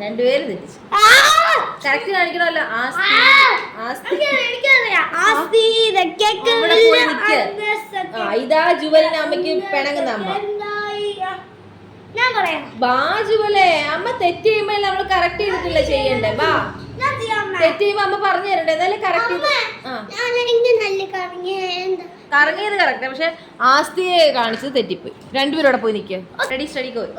രണ്ടുപേരും തെറ്റിച്ചു. കറക്റ്റ് കാണിക്കണമല്ലോ. ഇതാ ജുവലിന് അമ്മയ്ക്ക് പിണങ്ങുന്ന അമ്മ. ജുവലേ, അമ്മ തെറ്റ് ചെയ്യുമ്പോ നമ്മള് കറക്റ്റ് ചെയ്തിട്ടില്ല ചെയ്യണ്ടേ. വാ, തെറ്റ് ചെയ്യുമ്പോ അമ്മ പറഞ്ഞു തരണ്ടേ. എന്നാലും കറക്റ്റ് കറങ്ങിയത് കറക്റ്റ്. പക്ഷെ ആസ്തിയെ കാണിച്ചത് തെറ്റിപ്പോയി. രണ്ടുപേരോടെ പോയി നിൽക്കുക. റെഡി, സ്റ്റഡിക്ക് പോയി.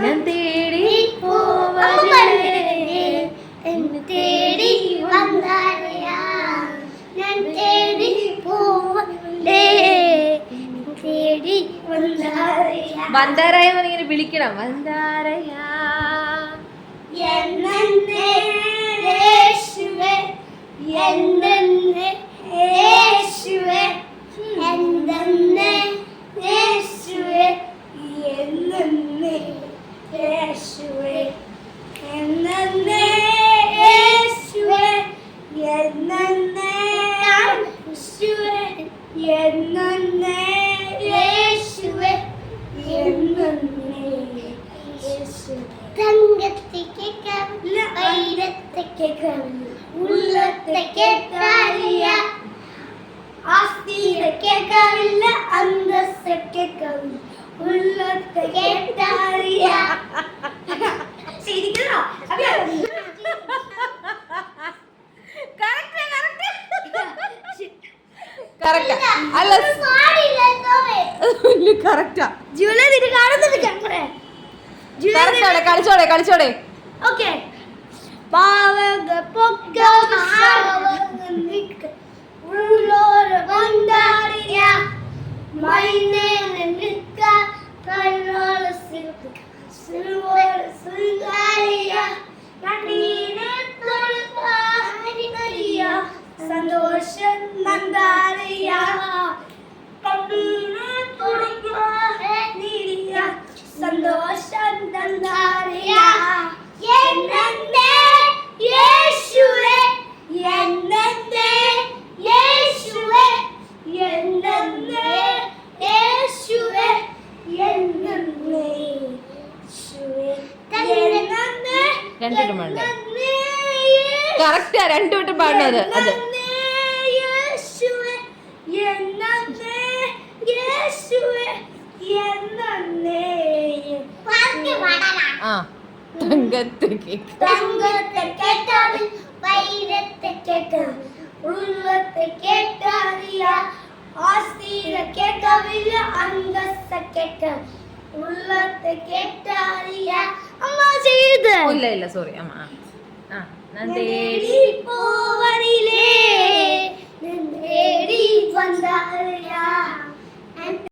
ഞാൻ തേടി തേടി വന്ദാരയ ഇങ്ങനെ വിളിക്കണം. വന്ദാരയ കളിച്ചോടെ കളിച്ചോടെ. ഓക്കെ, സന്തോഷം നന്ദാരിയ സന്തോഷം നന്ദാരിയ യേശുവേ യേശുവേ യേശുവേ രണ്ടുവട്ടം പാടണ്ട. കറക്റ്റാ, രണ്ടുവട്ടം പാടുന്നത്. അത് ഇല്ല ഇല്ല സോറി അമ്മ. തേടി പോവരിലേ